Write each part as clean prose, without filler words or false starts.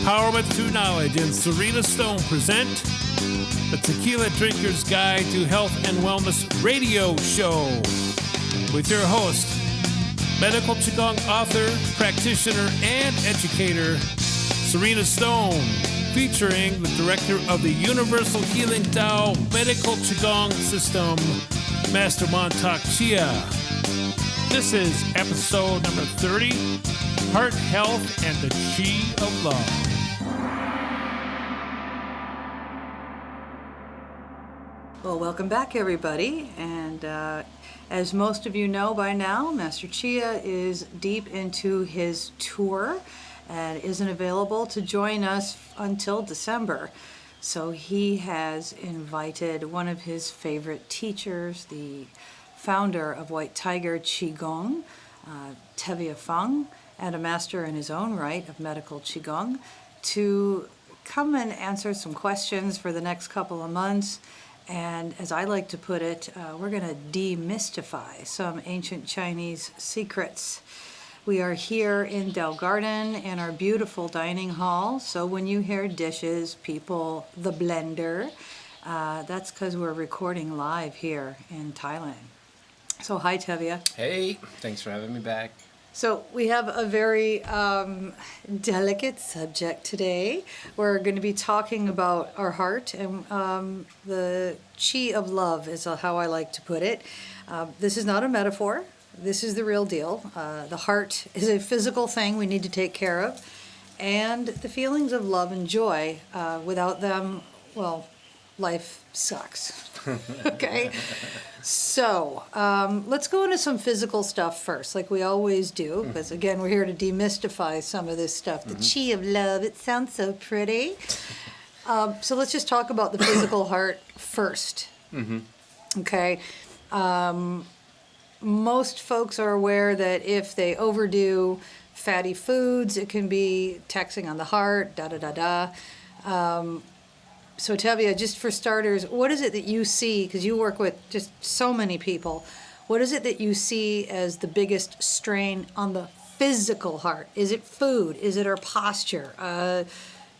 Empowerment Through Knowledge and Sarina Stone present the Tequila Drinker's Guide to Health and Wellness radio show with your host, Medical QiGong author, practitioner, and educator, Sarina Stone, featuring the director of the Universal Healing Tao Medical QiGong System, Master Mantak Chia. This is episode number 30, Heart Health and the Chi of Love. Well, welcome back, everybody. And as most of you know by now, Master Chia is deep into his tour and isn't available to join us until December. So he has invited one of his favorite teachers, the founder of White Tiger QiGong, Tevia Feng, and a master in his own right of Medical QiGong, to come and answer some questions for the next couple of months. And as I like to put it, we're going to demystify some ancient Chinese secrets. We are here in Dell Garden in our beautiful dining hall. So when you hear dishes, people, the blender, that's because we're recording live here in Thailand. So hi, Tevia. Hey, thanks for having me back. So we have a very delicate subject today. We're going to be talking about our heart and the chi of love is how I like to put it. This is not a metaphor. This is the real deal. The heart is a physical thing we need to take care of. And the feelings of love and joy, without them, well, life sucks. Okay? So, let's go into some physical stuff first, like we always do, because again, we're here to demystify some of this stuff. The chi of love, it sounds so pretty. So let's just talk about the physical heart first. Okay? Most folks are aware that if they overdo fatty foods, it can be taxing on the heart, da-da-da-da. So Tevia, just for starters, what is it that you see, because you work with just so many people, what is it that you see as the biggest strain on the physical heart? Is it food? Is it our posture?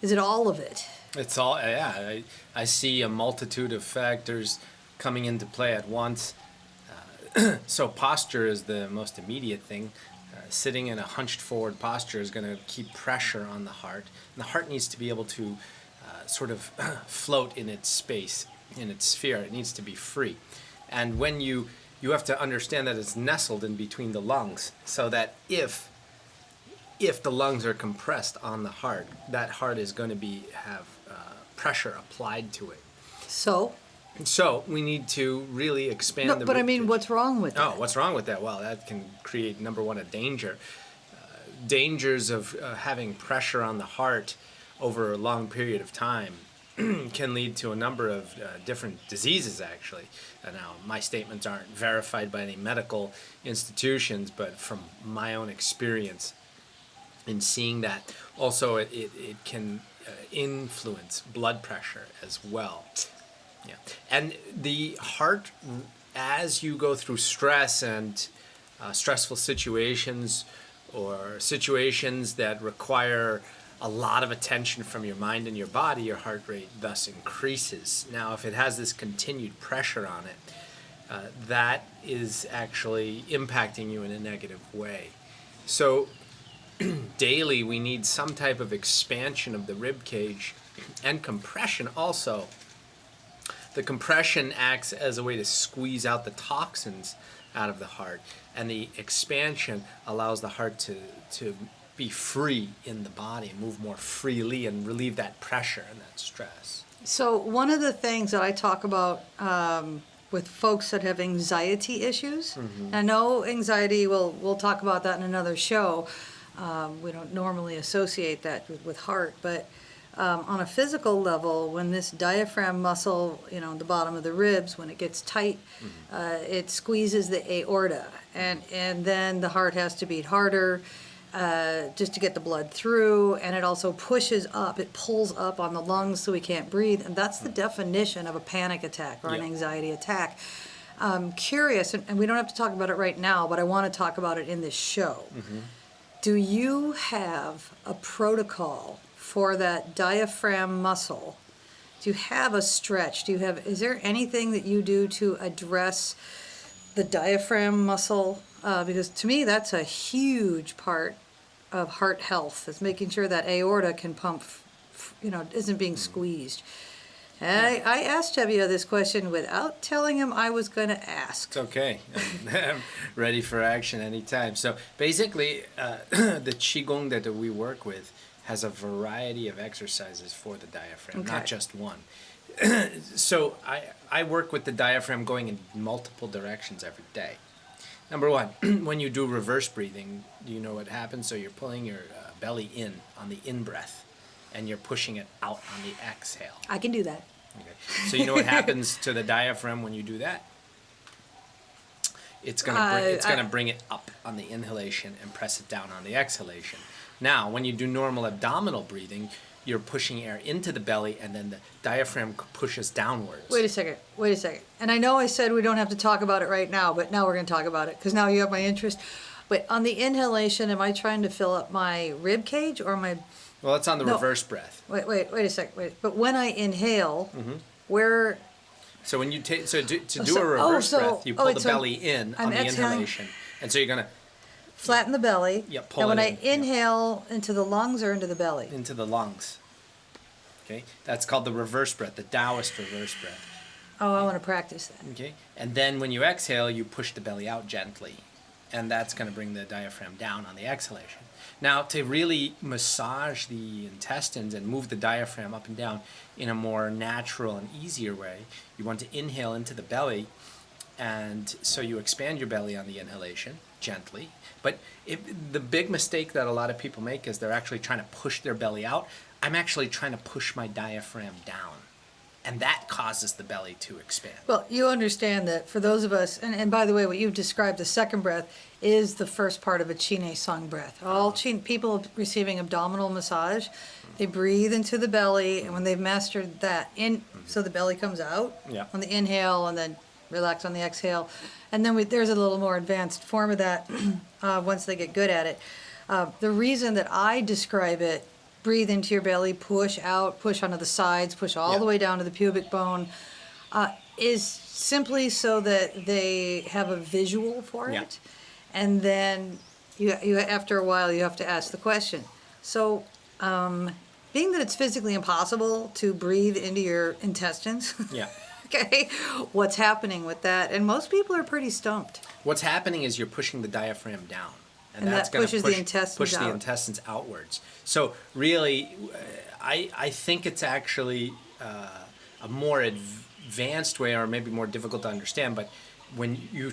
Is it all of it? It's all, yeah. I see a multitude of factors coming into play at once. So posture is the most immediate thing. Sitting in a hunched forward posture is going to keep pressure on the heart. And the heart needs to be able to sort of float in its space, in its sphere. It needs to be free. And when you have to understand that it's nestled in between the lungs, so that if the lungs are compressed on the heart, that heart is going to have pressure applied to it. So we need to really expand the but I rib mean, cage. what's wrong with that? Oh, what's wrong with that? Well, that can create, number one, a danger. Dangers of having pressure on the heart over a long period of time can lead to a number of different diseases, actually. Now, my statements aren't verified by any medical institutions, but from my own experience in seeing that. Also, it can influence blood pressure as well. Yeah. And the heart, as you go through stress and stressful situations or situations that require a lot of attention from your mind and your body, your heart rate thus increases. Now, if it has this continued pressure on it, that is actually impacting you in a negative way. So daily, we need some type of expansion of the rib cage and compression also. The compression acts as a way to squeeze out the toxins out of the heart, and the expansion allows the heart to be free in the body, move more freely, and relieve that pressure and that stress. So one of the things that I talk about with folks that have anxiety issues, I know anxiety, we'll talk about that in another show. We don't normally associate that with heart, but on a physical level, when this diaphragm muscle, the bottom of the ribs, when it gets tight, it squeezes the aorta, and then the heart has to beat harder. Just to get the blood through, and it also pushes up, it pulls up on the lungs so we can't breathe, and that's the definition of a panic attack or an anxiety attack. I'm curious, and we don't have to talk about it right now, but I want to talk about it in this show. Do you have a protocol for that diaphragm muscle, do you have a stretch? Is there anything that you do to address the diaphragm muscle? Because to me, that's a huge part of heart health, is making sure that aorta can pump, isn't being squeezed. And I asked Tevia this question without telling him I was going to ask. It's okay. I'm ready for action anytime. So basically, the Qigong that we work with has a variety of exercises for the diaphragm, not just one. So I work with the diaphragm going in multiple directions every day. Number one, when you do reverse breathing, do you know what happens? So you're pulling your belly in on the in-breath, and you're pushing it out on the exhale. I can do that. Okay. So you know what happens to the diaphragm when you do that? It's gonna bring it up on the inhalation and press it down on the exhalation. Now, when you do normal abdominal breathing, you're pushing air into the belly, and then the diaphragm pushes downwards. Wait a second. And I know I said we don't have to talk about it right now, but now we're going to talk about it because now you have my interest. But on the inhalation, am I trying to fill up my rib cage or my... Well, it's on the reverse breath. Wait a second. But when I inhale, where... So when you take a reverse breath, you pull the belly in on the inhalation, and so you're gonna flatten the belly. Yep. Pull and when it I in, inhale into the lungs or into the belly? Into the lungs. Okay, that's called the reverse breath, the Taoist reverse breath. Oh, I want to practice that. Okay, and then when you exhale, you push the belly out gently, and that's going to bring the diaphragm down on the exhalation. Now, to really massage the intestines and move the diaphragm up and down in a more natural and easier way, you want to inhale into the belly, and so you expand your belly on the inhalation gently. But the big mistake that a lot of people make is they're actually trying to push their belly out. I'm actually trying to push my diaphragm down, and that causes the belly to expand. Well, you understand that for those of us, and by the way, what you've described, the second breath, is the first part of a Qine Song breath. All people receiving abdominal massage, they breathe into the belly, and when they've mastered that, so the belly comes out on the inhale, and then relax on the exhale. And then there's a little more advanced form of that once they get good at it. The reason that I describe it, breathe into your belly, push out, push onto the sides, push all the way down to the pubic bone, is simply so that they have a visual for it. And then you after a while, you have to ask the question. So being that it's physically impossible to breathe into your intestines, okay, what's happening with that? And most people are pretty stumped. What's happening is you're pushing the diamphram down. And that's going to push the intestines outwards. So really, I think it's actually a more advanced way, or maybe more difficult to understand, but when you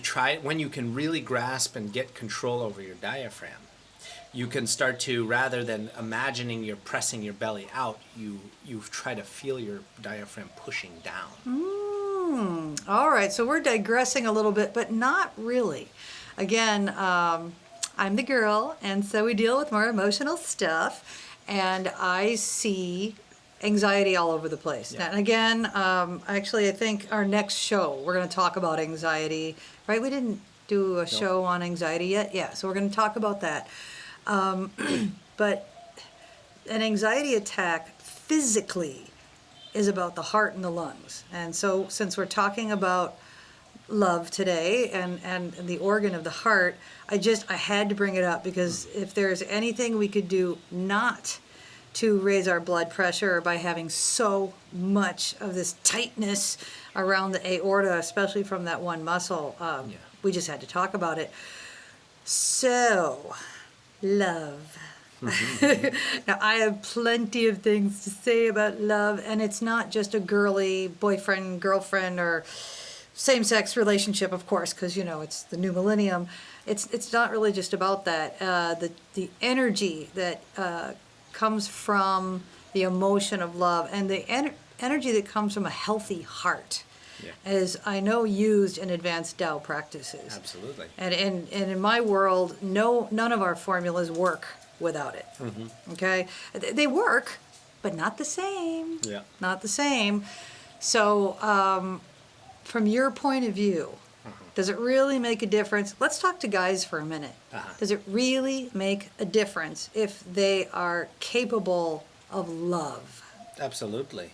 can really grasp and get control over your diaphragm, you can start to, rather than imagining you're pressing your belly out, you try to feel your diaphragm pushing down. All right, so we're digressing a little bit, but not really. Again, I'm the girl, and so we deal with more emotional stuff, and I see anxiety all over the place. And again, actually, I think our next show, we're going to talk about anxiety, right? We didn't do a show on anxiety yet? Yeah, so we're going to talk about that. But an anxiety attack physically is about the heart and the lungs. And so since we're talking about love today and the organ of the heart, I had to bring it up, because if there's anything we could do not to raise our blood pressure by having so much of this tightness around the aorta, especially from that one muscle, we just had to talk about it. So, love. Now, I have plenty of things to say about love, and it's not just a girly boyfriend, girlfriend, or same-sex relationship, of course, because, it's the new millennium. It's not really just about that. The energy that comes from the emotion of love, and the energy that comes from a healthy heart, is, I know, used in advanced Tao practices. Absolutely. And in my world, none of our formulas work without it. Okay? They work, but not the same. Yeah. Not the same. So, from your point of view, does it really make a difference? Let's talk to guys for a minute. Does it really make a difference if they are capable of love. Absolutely.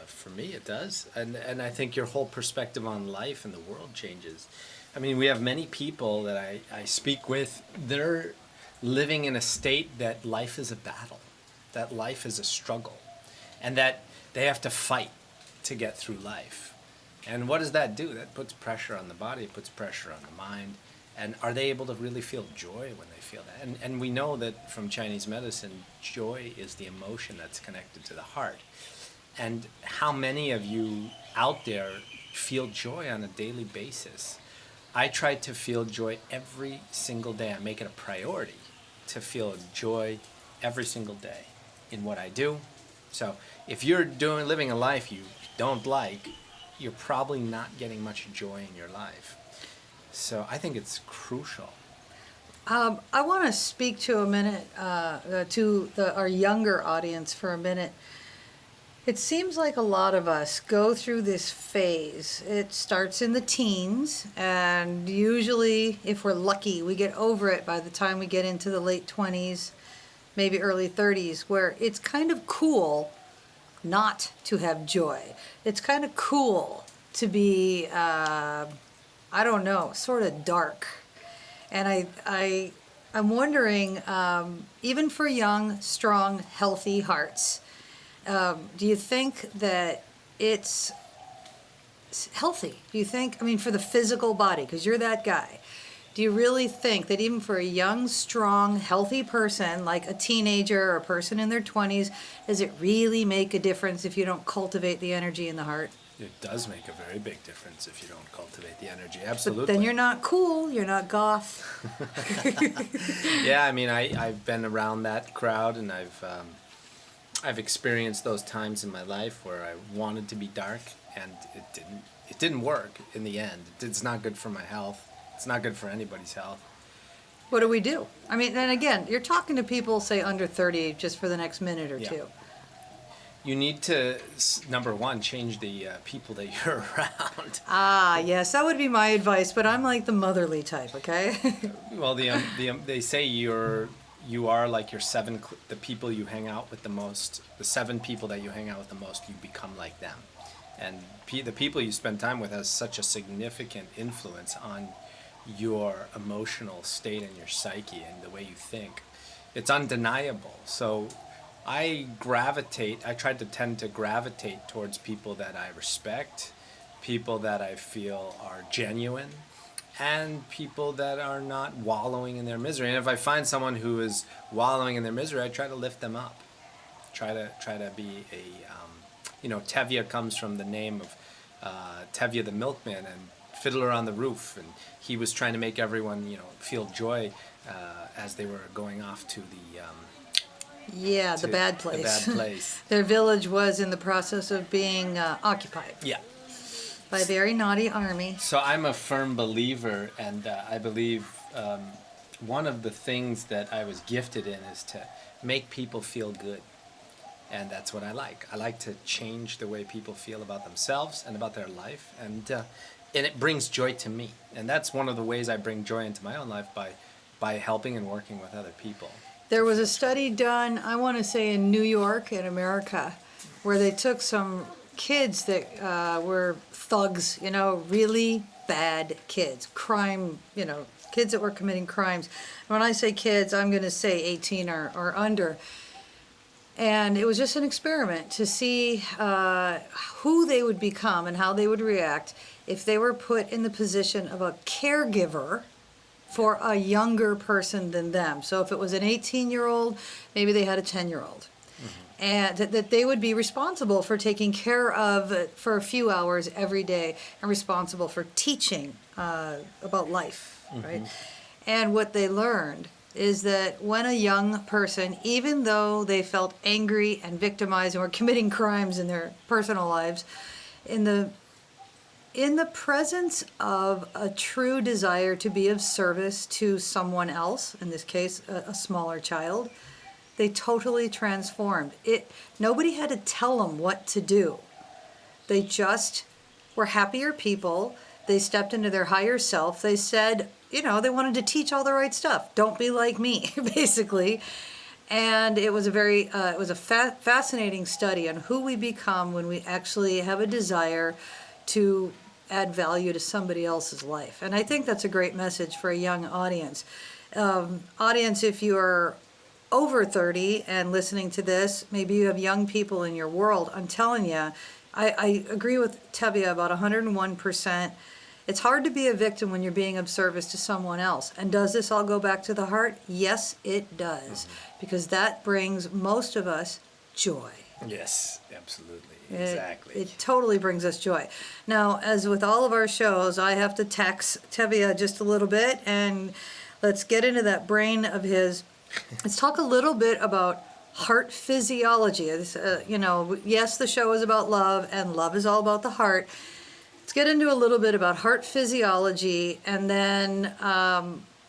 For me, it does. And I think your whole perspective on life and the world changes. I mean, we have many people that I speak with, they're living in a state that life is a battle, that life is a struggle, and that they have to fight to get through life. And what does that do? That puts pressure on the body, it puts pressure on the mind. And are they able to really feel joy when they feel that? And we know that from Chinese medicine, joy is the emotion that's connected to the heart. And how many of you out there feel joy on a daily basis? I try to feel joy every single day. I make it a priority to feel joy every single day in what I do. So if you're living a life you don't like, you're probably not getting much joy in your life. So I think it's crucial. I want to speak to a minute to our younger audience for a minute. It seems like a lot of us go through this phase. It starts in the teens, and usually, if we're lucky, we get over it by the time we get into the late 20s, maybe early 30s, where it's kind of cool not to have joy. It's kind of cool to be, I don't know, sort of dark. And I'm wondering, even for young, strong, healthy hearts, do you think that it's healthy? Do you think, I mean, for the physical body, because you're that guy, do you really think that even for a young, strong, healthy person, like a teenager or a person in their 20s, does it really make a difference if you don't cultivate the energy in the heart? It does make a very big difference if you don't cultivate the energy. Absolutely. But then you're not cool. You're not goth. Yeah, I mean, I've been around that crowd, and I've experienced those times in my life where I wanted to be dark, and it didn't work in the end. It's not good for my health. It's not good for anybody's health. What do we do? I mean, and again, you're talking to people, say, under 30, just for the next minute or two. You need to, number one, change the people that you're around. Ah, yes, that would be my advice, but I'm like the motherly type, okay? Well, they say you are like the people you hang out with the most, the 7 people that you hang out with the most, you become like them. And the people you spend time with has such a significant influence on your emotional state and your psyche and the way you think. It's undeniable. So I try to tend to gravitate towards people that I respect, people that I feel are genuine, and people that are not wallowing in their misery. And if I find someone who is wallowing in their misery, I try to lift them up. Try to be Tevia comes from the name of Tevia the milkman and Fiddler on the Roof, and he was trying to make everyone feel joy as they were going off to the bad place. The bad place. Their village was in the process of being occupied. Yeah. By a very naughty army. So I'm a firm believer, and I believe one of the things that I was gifted in is to make people feel good. And that's what I like. I like to change the way people feel about themselves and about their life, and it brings joy to me. And that's one of the ways I bring joy into my own life, by helping and working with other people. There was a study done, I want to say in New York, in America, where they took some kids that were thugs, really bad kids, crime, kids that were committing crimes. When I say kids, I'm going to say 18 or under. And it was just an experiment to see who they would become and how they would react if they were put in the position of a caregiver for a younger person than them. So if it was an 18-year-old, maybe they had a 10-year-old. Mm-hmm. And that they would be responsible for taking care of for a few hours every day, and responsible for teaching about life, mm-hmm. right? And what they learned is that when a young person, even though they felt angry and victimized and were committing crimes in their personal lives, in the presence of a true desire to be of service to someone else, in this case a smaller child, they totally transformed. Nobody had to tell them what to do. They just were happier people. They stepped into their higher self. They said, they wanted to teach all the right stuff. Don't be like me, basically. And it was a fascinating study on who we become when we actually have a desire to add value to somebody else's life. And I think that's a great message for a young audience. Audience, if you are over 30 and listening to this, maybe you have young people in your world, I'm telling you, I agree with Tevia about 101%. It's hard to be a victim when you're being of service to someone else. And does this all go back to the heart? Yes, it does. Because that brings most of us joy. Yes, absolutely. Exactly. It totally brings us joy. Now, as with all of our shows, I have to tax Tevia just a little bit, and let's get into that brain of his. Let's talk a little bit about heart physiology. Yes, the show is about love, and love is all about the heart. Let's get into a little bit about heart physiology, and then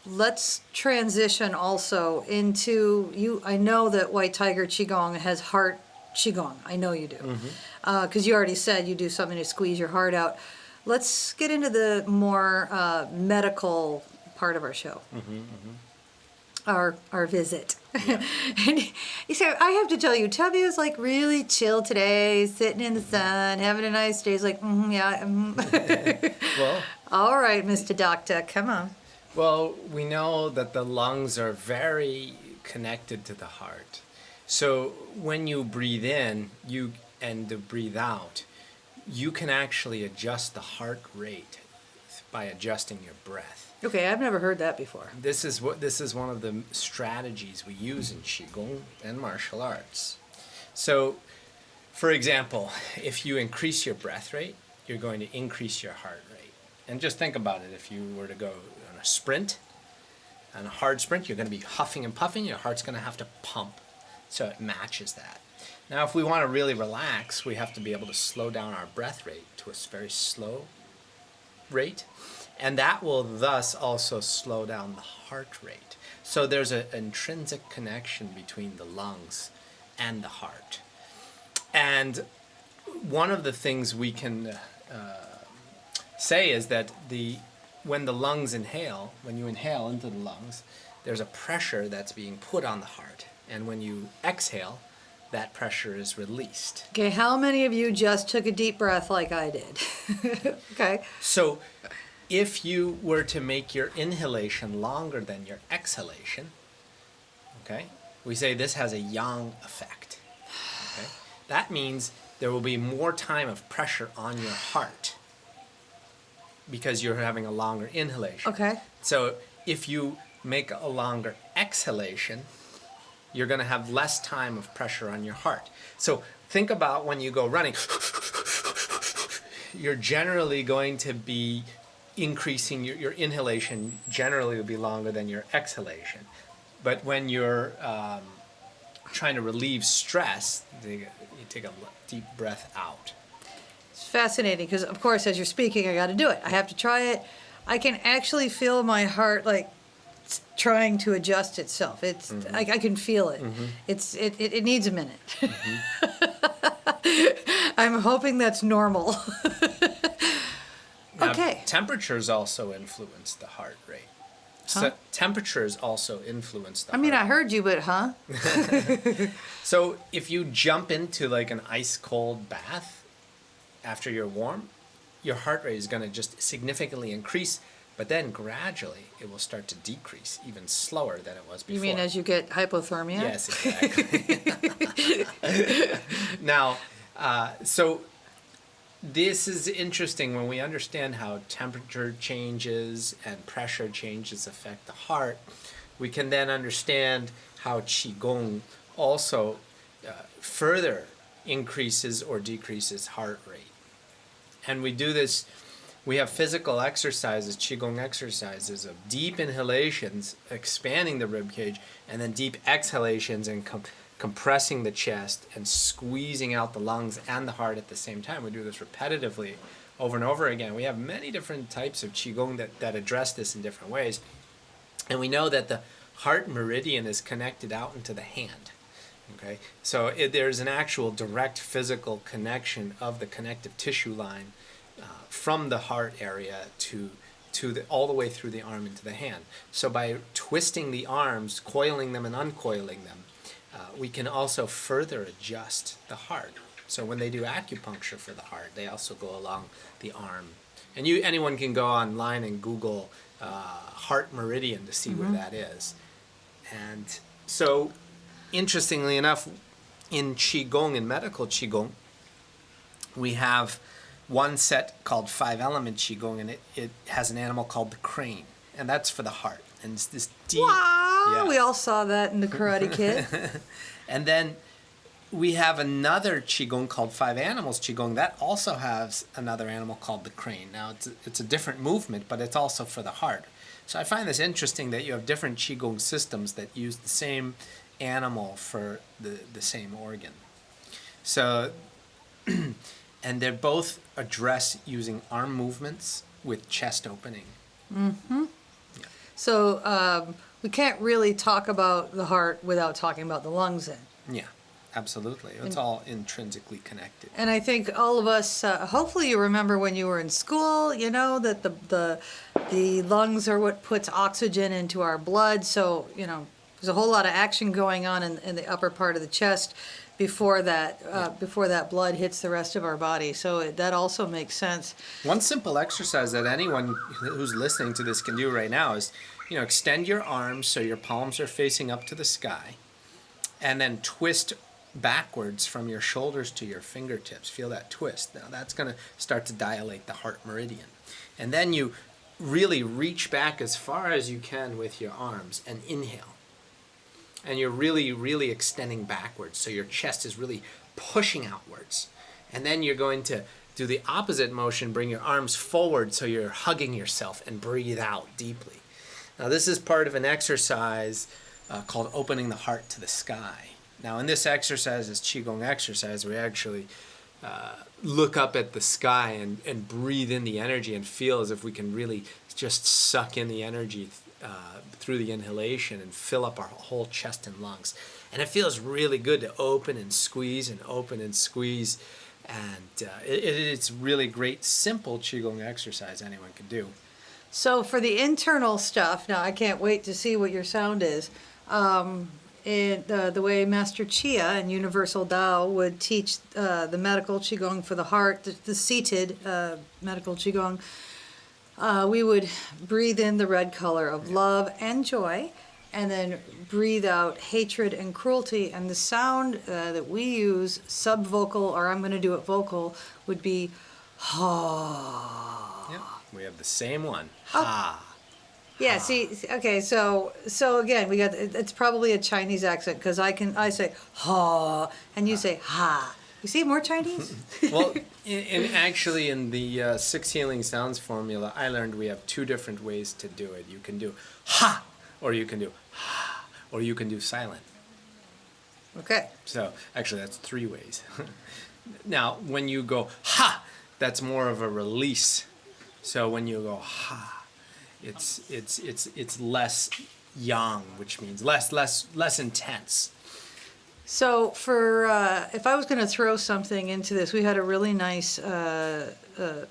let's transition also into you. I know that White Tiger QiGong has heart QiGong. I know you do, because you already said you do something to squeeze your heart out. Let's get into the more medical part of our show. Our visit. Yeah. And so I have to tell you, Tevia is like really chill today, sitting in the sun, having a nice day. He's like, Well, all right, Mr. Doctor, come on. Well, we know that the lungs are very connected to the heart. So when you breathe in, and breathe out, you can actually adjust the heart rate by adjusting your breath. Okay, I've never heard that before. This is one of the strategies we use in Qigong and martial arts. So, for example, if you increase your breath rate, you're going to increase your heart rate. And just think about it. If you were to go on a sprint, on a hard sprint, you're going to be huffing and puffing. Your heart's going to have to pump. So it matches that. Now, if we want to really relax, we have to be able to slow down our breath rate to a very slow rate. And that will thus also slow down the heart rate. So there's an intrinsic connection between the lungs and the heart. And one of the things we can say is that when the lungs inhale, when you inhale into the lungs, there's a pressure that's being put on the heart. And when you exhale, that pressure is released. Okay, how many of you just took a deep breath like I did? Okay. So if you were to make your inhalation longer than your exhalation, okay, we say this has a yang effect. Okay? That means there will be more time of pressure on your heart because you're having a longer inhalation. Okay. So if you make a longer exhalation, you're going to have less time of pressure on your heart. So think about when you go running, you're generally going to be increasing your inhalation generally will be longer than your exhalation. But when you're trying to relieve stress, you take a deep breath out. It's fascinating because, of course, as you're speaking, I got to do it. I have to try it. I can actually feel my heart like trying to adjust itself. It's I can feel it. It needs a minute. I'm hoping that's normal. Now, okay. Temperatures also influence the heart rate. So temperatures also influence the heart I heard you, but So if you jump into like an ice cold bath after you're warm, your heart rate is going to just significantly increase, but then gradually it will start to decrease even slower than it was before. You mean as you get hypothermia? Yes, exactly. Now, so this is interesting when we understand how temperature changes and pressure changes affect the heart. We can then understand how Qigong also further increases or decreases heart rate. And we do this, we have physical exercises, Qigong exercises of deep inhalations, expanding the rib cage, and then deep exhalations and compressing the chest and squeezing out the lungs and the heart at the same time. We do this repetitively over and over again. We have many different types of Qigong that address this in different ways. And we know that the heart meridian is connected out into the hand. Okay, so there's an actual direct physical connection of the connective tissue line from the heart area to all the way through the arm into the hand. So by twisting the arms, coiling them and uncoiling them, we can also further adjust the heart. So when they do acupuncture for the heart, they also go along the arm. And anyone can go online and Google heart meridian to see where that is. And so, interestingly enough, in Qigong, in medical Qigong, we have one set called 5-element Qigong, and it has an animal called the crane, and that's for the heart. And it's this deep... Wow! Yeah. We all saw that in the Karate Kid. And then we have another Qigong called 5 Animals Qigong that also has another animal called the crane. Now, it's a different movement, but it's also for the heart. So I find this interesting that you have different Qigong systems that use the same animal for the same organ. So, and they're both addressed using arm movements with chest opening. Mm-hmm. Yeah. So we can't really talk about the heart without talking about the lungs then. Yeah, absolutely. It's all intrinsically connected. And I think all of us, hopefully you remember when you were in school, you know, that the lungs are what puts oxygen into our blood. So, you know, there's a whole lot of action going on in the upper part of the chest before that blood hits the rest of our body. So that also makes sense. One simple exercise that anyone who's listening to this can do right now is, you know, extend your arms so your palms are facing up to the sky, and then twist backwards from your shoulders to your fingertips. Feel that twist. Now that's going to start to dilate the heart meridian. And then you really reach back as far as you can with your arms and inhale. And you're really, really extending backwards. So your chest is really pushing outwards. And then you're going to do the opposite motion, bring your arms forward so you're hugging yourself and breathe out deeply. Now this is part of an exercise called opening the heart to the sky. Now in this exercise, this Qigong exercise, we actually look up at the sky and breathe in the energy and feel as if we can really just suck in the energy through the inhalation and fill up our whole chest and lungs. And it feels really good to open and squeeze and open and squeeze. And it's really great, simple Qigong exercise anyone can do. So for the internal stuff, now I can't wait to see what your sound is. The way Master Chia and Universal Tao would teach the medical Qigong for the heart, the seated medical Qigong, we would breathe in the red color of love and joy, and then breathe out hatred and cruelty. And the sound that we use, subvocal, or I'm going to do it vocal, would be ha. Yeah, we have the same one. Oh. Ha. Yeah. See. Okay. So again, we got. It's probably a Chinese accent because I say ha and you say ha. You see more Chinese? Well, actually in the 6 healing sounds formula, I learned we have 2 different ways to do it. You can do ha, or you can do ha, or you can do silent. Okay. So actually that's 3 ways. Now, when you go ha, that's more of a release. So when you go ha, it's less yang, which means less intense. So for if I was going to throw something into this, we had a really nice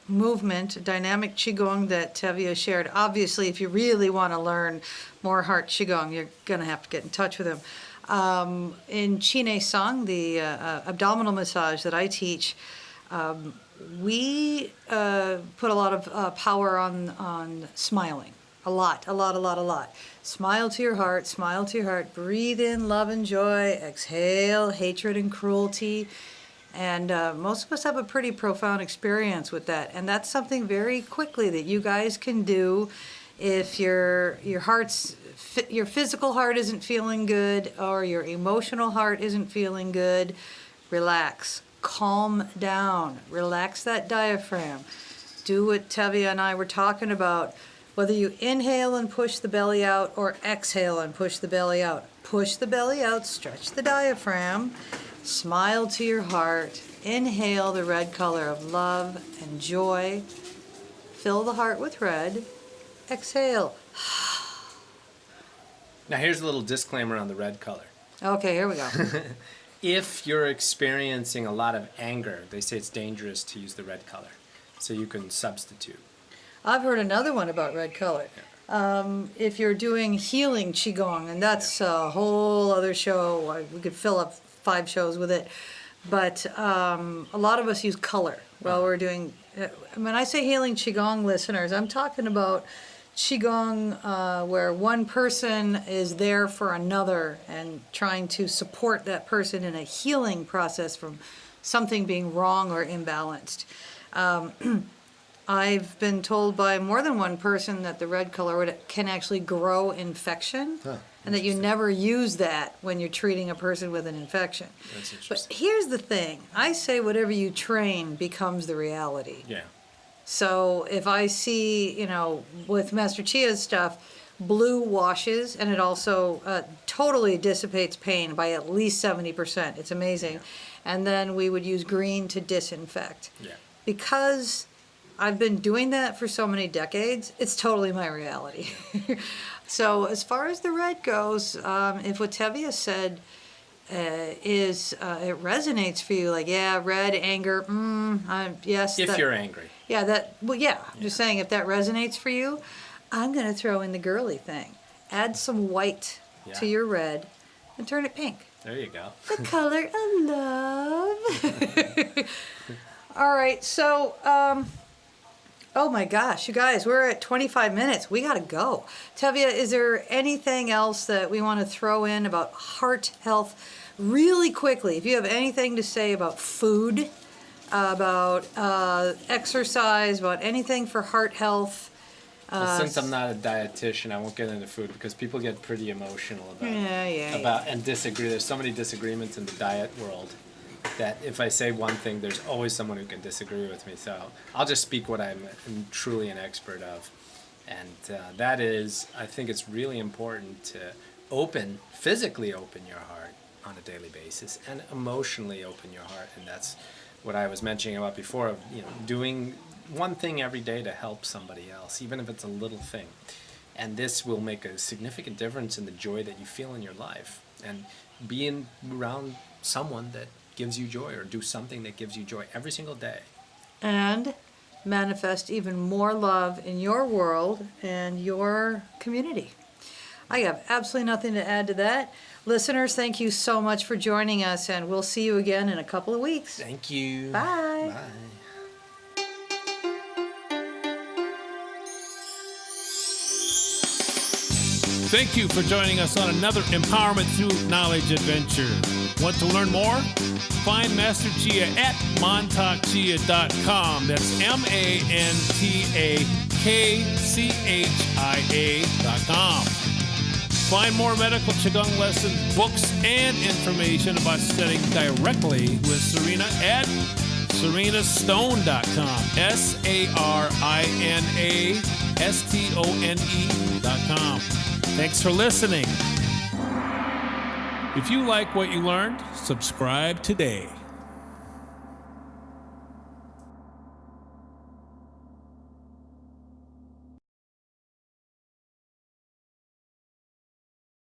movement, dynamic Qigong that Tevia shared. Obviously, if you really want to learn more heart Qigong, you're going to have to get in touch with him. In Chine Sang, the abdominal massage that I teach, we put a lot of power on smiling. A lot. Smile to your heart, breathe in love and joy, exhale hatred and cruelty. And most of us have a pretty profound experience with that. And that's something very quickly that you guys can do if your physical heart isn't feeling good or your emotional heart isn't feeling good. Relax, calm down, relax that diaphragm. Do what Tevia and I were talking about. Whether you inhale and push the belly out or exhale and push the belly out. Push the belly out, stretch the diaphragm, smile to your heart, inhale the red color of love and joy, fill the heart with red, exhale. Now here's a little disclaimer on the red color. Okay, here we go. If you're experiencing a lot of anger, they say it's dangerous to use the red color. So you can substitute. I've heard another one about red color. If you're doing healing Qigong, and that's a whole other show, we could fill up 5 shows with it. But a lot of us use color while we're doing. When I say healing Qigong, listeners, I'm talking about Qigong where one person is there for another and trying to support that person in a healing process from something being wrong or imbalanced. I've been told by more than one person that the red color can actually grow infection, and that you never use that when you're treating a person with an infection. That's interesting. But here's the thing. I say whatever you train becomes the reality. Yeah. So if I see, with Master Chia's stuff, blue washes, and it also totally dissipates pain by at least 70%. It's amazing. Yeah. And then we would use green to disinfect. Yeah. Because I've been doing that for so many decades, it's totally my reality. So as far as the red goes, if what Tevia said is it resonates for you, like, yeah, red, anger, yes. If you're angry. Yeah, I'm just saying, if that resonates for you, I'm going to throw in the girly thing. Add some white to your red and turn it pink. There you go. The color of love. All right, so, oh my gosh, you guys, we're at 25 minutes. We got to go. Tevia, is there anything else that we want to throw in about heart health really quickly? If you have anything to say about food, about exercise, about anything for heart health. Well, since I'm not a dietitian, I won't get into food because people get pretty emotional about and disagree. There's so many disagreements in the diet world that if I say one thing, there's always someone who can disagree with me. So I'll just speak what I'm truly an expert of. And that is, I think it's really important to physically open your heart on a daily basis and emotionally open your heart. And that's what I was mentioning about before of, doing one thing every day to help somebody else, even if it's a little thing. And this will make a significant difference in the joy that you feel in your life. And being around someone that gives you joy, or do something that gives you joy every single day. And manifest even more love in your world and your community. I have absolutely nothing to add to that. Listeners, thank you so much for joining us, and we'll see you again in a couple of weeks. Thank you. Bye. Bye. Thank you for joining us on another Empowerment Through Knowledge adventure. Want to learn more? Find Master Chia at mantakchia.com. That's mantakchia.com. Find more medical Qigong lessons, books, and information about studying directly with Sarina at sarinastone.com. sarinastone.com. Thanks for listening. If you like what you learned, subscribe today.